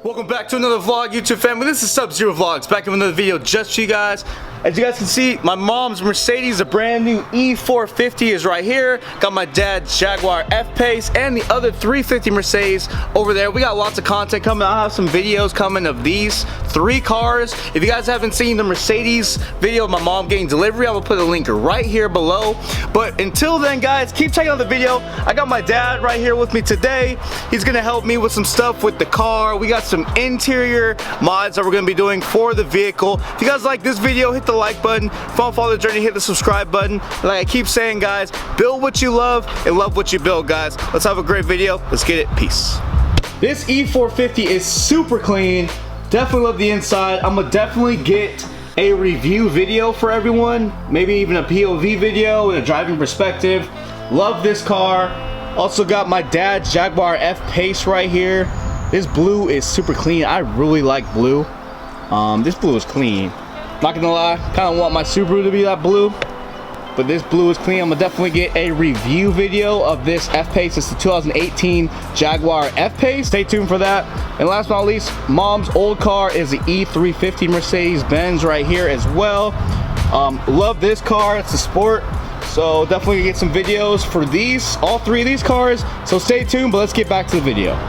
Welcome back to another vlog, YouTube family. This is SUBZERU Vlogs, back with another video just for you guys. As you guys can see, my mom's Mercedes, a brand new E450 is right here. Got my dad's Jaguar F-Pace and the other 350 Mercedes over there. We got lots of content coming. I'll have some videos coming of these three cars. If you guys haven't seen the Mercedes video of my mom getting delivery, I'm gonna put a link right here below. But until then, guys, keep checking out the video. I got my dad right here with me today. He's gonna help me with some stuff with the car. We got some interior mods that we're gonna be doing for the vehicle. If you guys like this video, hit the like button. If you want to follow the journey, hit the subscribe button. Like I keep saying, guys, build what you love and love what you build, guys. Let's have a great video. Let's get it. Peace. This E450 is super clean. Definitely love the inside. I'm gonna definitely get a review video for everyone, maybe even a POV video and a driving perspective. Love this car. Also got my dad's Jaguar F-Pace right here. This blue is super clean. I really like blue. This blue is clean. Not gonna lie, kind of want my Subaru to be that blue, but this blue is clean. I'm gonna definitely get a review video of this F-Pace. It's the 2018 Jaguar F-Pace. Stay tuned for that. And last but not least, mom's old car is the E350 Mercedes-Benz right here as well. Love this car. It's a sport. So definitely get some videos for these, all three of these cars. So stay tuned, but let's get back to the video.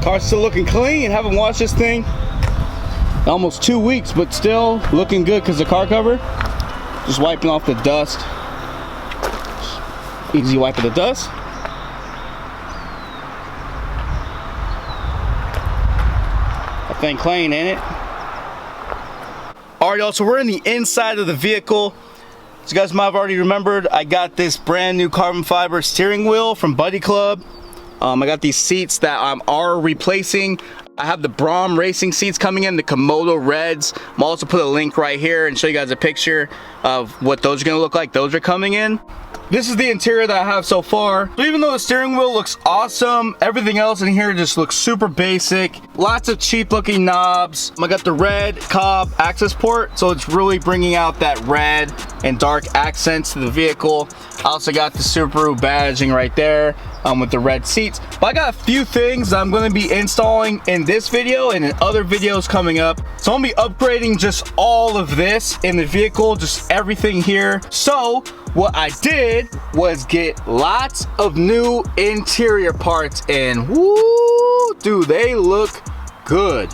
Car's still looking clean. Haven't washed this thing in almost 2 weeks, but still looking good because the car cover. Just wiping off the dust. Easy wiping the dust. That thing clean, ain't it? Alright, y'all, so we're in the inside of the vehicle. As you guys might have already remembered, I got this brand new carbon fiber steering wheel from Buddy Club. I got these seats that I'm replacing. I have the Brom racing seats coming in, the Komodo Reds. I'm also put a link right here and show you guys a picture of what those are gonna look like. Those are coming in. This is the interior that I have so far. So even though the steering wheel looks awesome, everything else in here just looks super basic. Lots of cheap looking knobs. I got the red Cobb access port, so it's really bringing out that red and dark accents to the vehicle. I also got the Subaru badging right there with the red seats. But I got a few things that I'm going to be installing in this video and in other videos coming up. So I'm going to be upgrading just all of this in the vehicle, just everything here. So what I did was get lots of new interior parts, and woo, dude, they look good.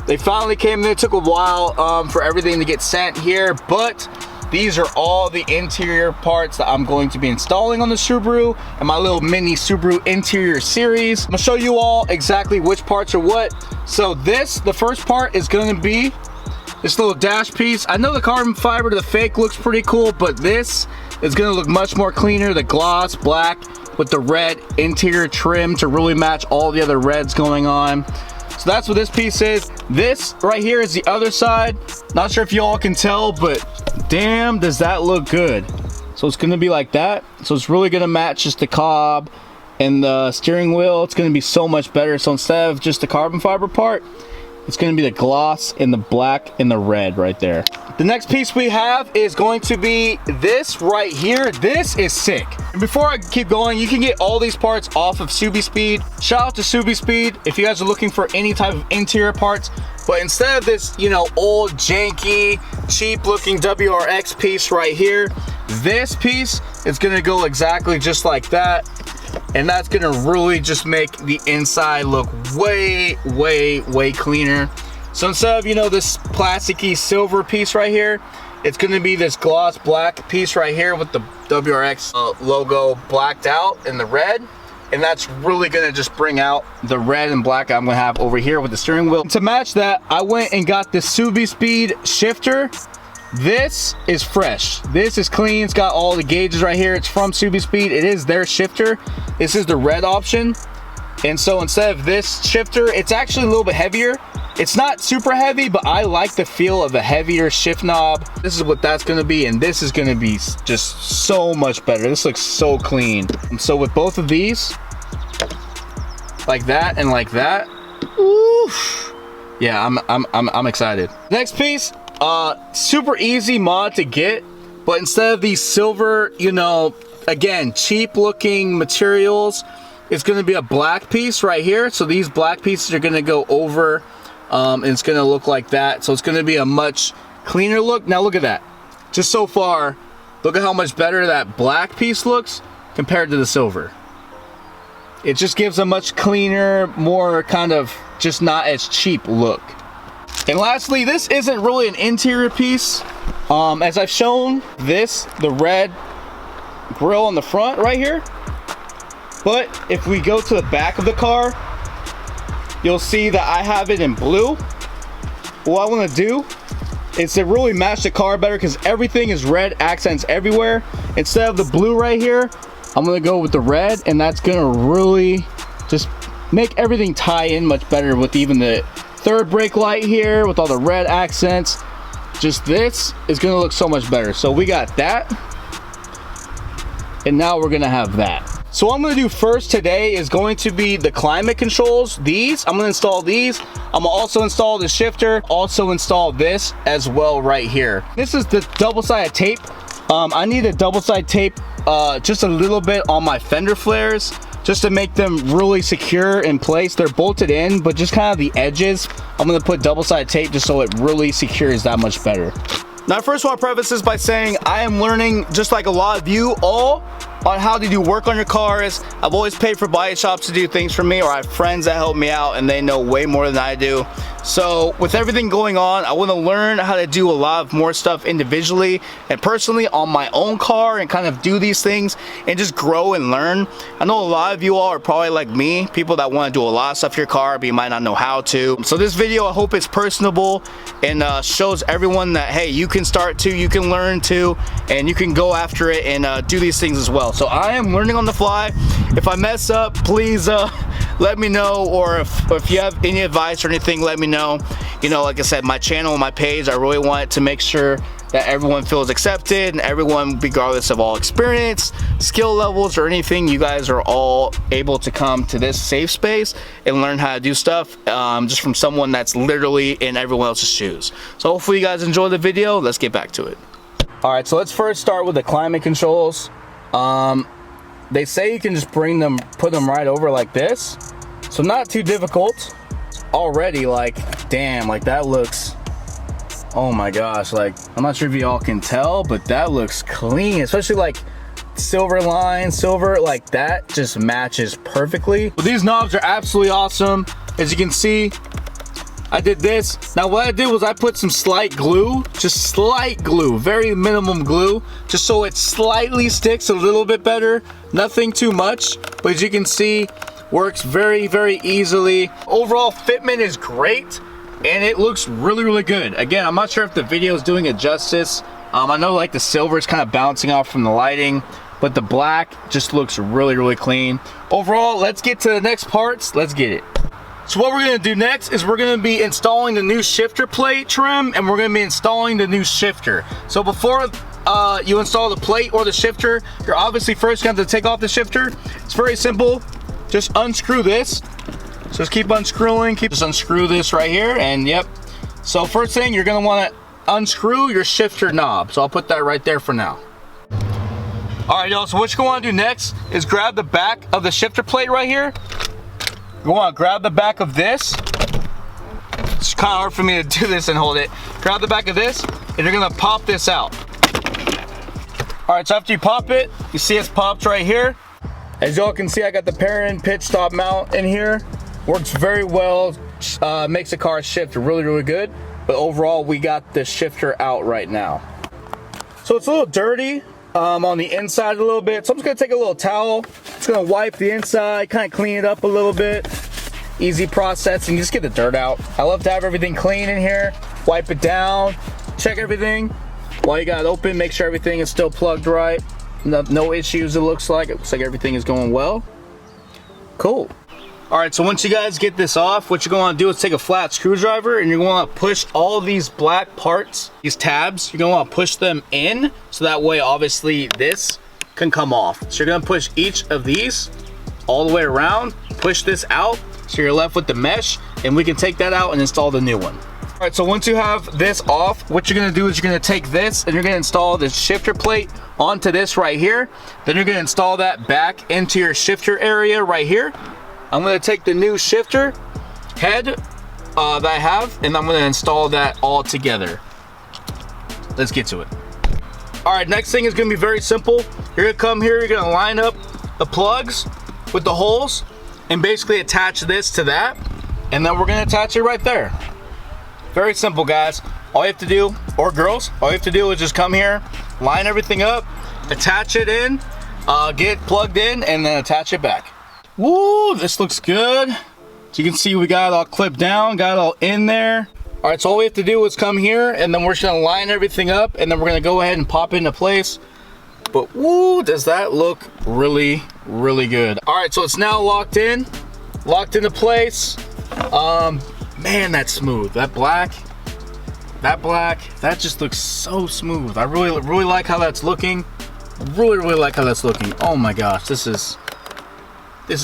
They finally came in. It took a while for everything to get sent here, but these are all the interior parts that I'm going to be installing on the Subaru and my little mini Subaru interior series. I'm gonna show you all exactly which parts are what. So the first part is going to be this little dash piece. I know the carbon fiber to the fake looks pretty cool, but this is gonna look much more cleaner. The gloss black with the red interior trim to really match all the other reds going on. So that's what this piece is. This right here is the other side. Not sure if you all can tell, but damn, does that look good. So it's gonna be like that. So it's really gonna match just the Cobb and the steering wheel. It's gonna be so much better. So instead of just the carbon fiber part, it's going to be the gloss and the black and the red right there. The next piece we have is going to be this right here. This is sick. And before I keep going, you can get all these parts off of Subispeed. Shout out to Subiespeed if you guys are looking for any type of interior parts. But instead of this, you know, old, janky, cheap looking WRX piece right here, this piece is going to go exactly just like that. And that's gonna really just make the inside look way cleaner. So instead of, you know, this plasticky silver piece right here, it's gonna be this gloss black piece right here with the WRX logo blacked out in the red. And that's really gonna just bring out the red and black I'm gonna have over here with the steering wheel. To match that, I went and got the Subiespeed shifter. This is fresh. This is clean. It's got all the gauges right here. It's from Subiespeed. It is their shifter. This is the red option. And so instead of this shifter, it's actually a little bit heavier. It's not super heavy, but I like the feel of a heavier shift knob. This is what that's gonna be, and this is gonna be just so much better. This looks so clean. And so with both of these, like that and like that, oof. Yeah, I'm excited. Next piece, super easy mod to get, but instead of these silver, you know, again, cheap looking materials, it's gonna be a black piece right here. So these black pieces are gonna go over, and it's gonna look like that. So it's gonna be a much cleaner look. Now look at that. Just so far, look at how much better that black piece looks compared to the silver. It just gives a much cleaner, more kind of just not as cheap look. And lastly, this isn't really an interior piece. As I've shown, the red grill on the front right here. But if we go to the back of the car, you'll see that I have it in blue. What I want to do is to really match the car better, because everything is red accents everywhere. Instead of the blue right here, I'm gonna go with the red, and that's gonna really just make everything tie in much better with even the third brake light here with all the red accents. Just this is gonna look so much better. So we got that, and now we're gonna have that. So what I'm gonna do first today is going to be the climate controls. These, I'm gonna install these. I'm gonna also install the shifter, also install this as well right here. This is the double-sided tape. I need a double-sided tape just a little bit on my fender flares, just to make them really secure in place. They're bolted in, but just kind of the edges, I'm gonna put double-sided tape just so it really secures that much better. Now, first I want to preface this by saying I am learning, just like a lot of you all, on how to do work on your cars. I've always paid for body shops to do things for me, or I have friends that help me out and they know way more than I do. So with everything going on, I want to learn how to do a lot of more stuff individually and personally on my own car, and kind of do these things and just grow and learn. I know a lot of you all are probably like me, people that want to do a lot of stuff to your car, but you might not know how to. So this video, I hope it's personable and shows everyone that, hey, you can start to, you can learn to, and you can go after it and do these things as well. So I am learning on the fly. If I mess up, please let me know, or if you have any advice or anything, let me know. You know, like I said, my channel, my page, I really want to make sure that everyone feels accepted, and everyone, regardless of all experience, skill levels, or anything, you guys are all able to come to this safe space and learn how to do stuff just from someone that's literally in everyone else's shoes. So hopefully you guys enjoy the video. Let's get back to it. All right, so let's first start with the climate controls. They say you can just put them right over like this. So not too difficult. Already, like, damn, like that looks, oh my gosh, like, I'm not sure if you all can tell, but that looks clean, especially like silver line, silver, like that just matches perfectly. But these knobs are absolutely awesome. As you can see, I did this. Now what I did was I put some slight glue, just slight glue, very minimum glue, just so it slightly sticks a little bit better. Nothing too much, but as you can see, works very, very easily. Overall fitment is great, and it looks really, really good. Again, I'm not sure if the video is doing it justice. I know like the silver is kind of bouncing off from the lighting, but the black just looks really, really clean. Overall, let's get to the next parts. Let's get it. So what we're gonna do next is we're gonna be installing the new shifter plate trim, and we're gonna be installing the new shifter. So before you install the plate or the shifter, you're obviously first gonna have to take off the shifter. It's very simple. Just unscrew this. So just keep unscrewing, just unscrew this right here, and yep. So first thing, you're gonna wanna unscrew your shifter knob. So I'll put that right there for now. All right, y'all, so what you're gonna wanna do next is grab the back of the shifter plate right here. You wanna grab the back of this. It's kinda hard for me to do this and hold it. Grab the back of this, and you're gonna pop this out. All right, so after you pop it, you see it's popped right here. As y'all can see, I got the Perrin pitch stop mount in here. Works very well, makes the car shift really, really good. But overall, we got the shifter out right now. So it's a little dirty on the inside a little bit. So I'm just gonna take a little towel. Just gonna wipe the inside, kind of clean it up a little bit. Easy process, and just get the dirt out. I love to have everything clean in here. Wipe it down, check everything. While you got it open, make sure everything is still plugged right. No issues, it looks like. It looks like everything is going well. Cool. All right, so once you guys get this off, what you're going to do is take a flat screwdriver and you're going to push all these black parts, these tabs, you're going to want to push them in so that way obviously this can come off. So you're going to push each of these all the way around, push this out so you're left with the mesh, and we can take that out and install the new one. All right, so once you have this off, what you're going to do is you're going to take this and you're going to install this shifter plate onto this right here. Then you're going to install that back into your shifter area right here. I'm going to take the new shifter head that I have, and I'm going to install that all together. Let's get to it. All right, next thing is going to be very simple. You're going to come here, you're going to line up the plugs with the holes and basically attach this to that, and then we're going to attach it right there. Very simple, guys. All you have to do, or girls, all you have to do is just come here, line everything up, attach it in, get plugged in, and then attach it back. Woo, this looks good. So you can see we got it all clipped down, got it all in there. All right, so all we have to do is come here and then we're just gonna line everything up and then we're gonna go ahead and pop it into place. But woo, does that look really, really good. All right, so it's now locked into place. Man, that's smooth. That black, that just looks so smooth. I really like how that's looking. Really like how that's looking. Oh my gosh, this is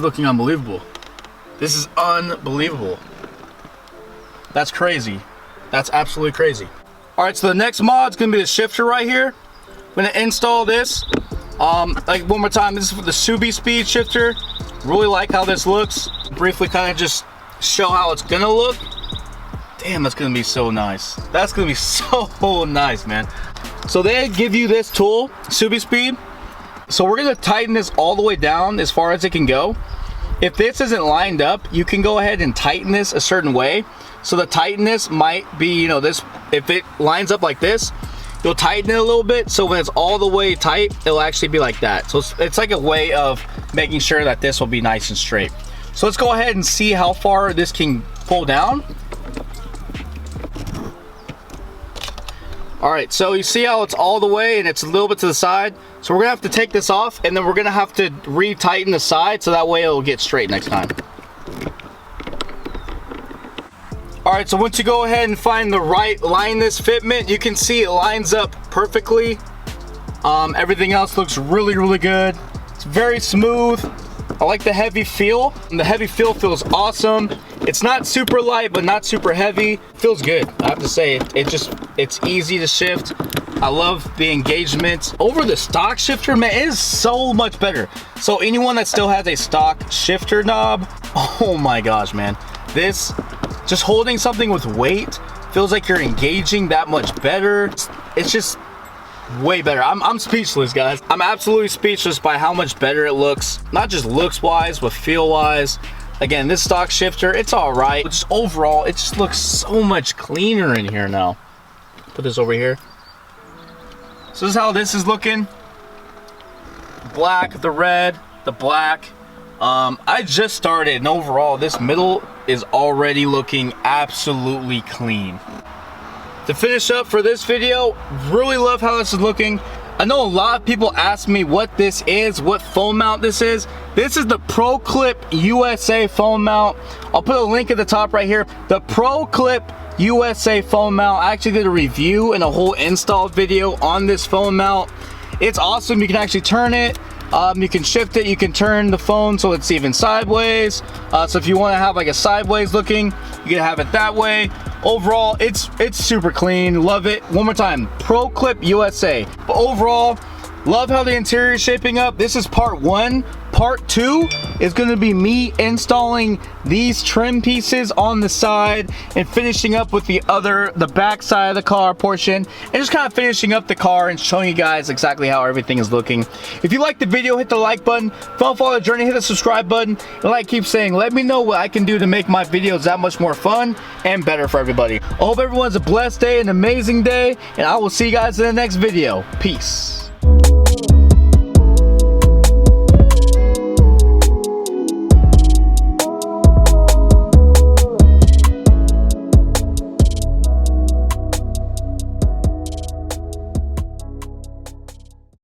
looking unbelievable. This is unbelievable. That's crazy. That's absolutely crazy. All right, so the next mod's gonna be the shifter right here. I'm gonna install this. Like one more time, this is for the Subiespeed shifter. Really like how this looks. Briefly kind of just show how it's gonna look. Damn, that's gonna be so nice. That's gonna be so nice, man. So they give you this tool, Subispeed. So we're gonna tighten this all the way down as far as it can go. If this isn't lined up, you can go ahead and tighten this a certain way. So the tightness might be, you know, this, if it lines up like this, you'll tighten it a little bit. So when it's all the way tight, it'll actually be like that. So it's like a way of making sure that this will be nice and straight. So let's go ahead and see how far this can pull down. All right, so you see how it's all the way and it's a little bit to the side. So we're gonna have to take this off and then we're gonna have to re-tighten the side so that way it'll get straight next time. All right, so once you go ahead and find the right line this fitment, you can see it lines up perfectly. Everything else looks really good. It's very smooth. I like the heavy feel. And the heavy feel feels awesome. It's not super light, but not super heavy. Feels good. I have to say, it's easy to shift. I love the engagement. Over the stock shifter, man, it is so much better. So anyone that still has a stock shifter knob, oh my gosh, man. This, just holding something with weight, feels like you're engaging that much better. It's just way better. I'm speechless, guys. I'm absolutely speechless by how much better it looks. Not just looks wise, but feel wise. Again, this stock shifter, it's all right. Just overall, it just looks so much cleaner in here now. Put this over here. So this is how this is looking. Black, the red, the black. I just started, and overall, this middle is already looking absolutely clean. To finish up for this video, really love how this is looking. I know a lot of people ask me what this is, what phone mount this is. This is the Pro Clip USA phone mount. I'll put a link at the top right here. The Pro Clip USA phone mount. I actually did a review and a whole install video on this phone mount. It's awesome. You can actually turn it. You can shift it, you can turn the phone so it's even sideways. So if you want to have like a sideways looking, you can have it that way. Overall, it's super clean. Love it. One more time, Pro Clip USA. But overall, love how the interior is shaping up. This is part one. Part two is going to be me installing these trim pieces on the side and finishing up with the back side of the car portion, and just kind of finishing up the car and showing you guys exactly how everything is looking. If you liked the video, hit the like button. If you want to follow the journey, hit the subscribe button. And like I keep saying, let me know what I can do to make my videos that much more fun and better for everybody. I hope everyone's a blessed day, an amazing day, and I will see you guys in the next video. Peace.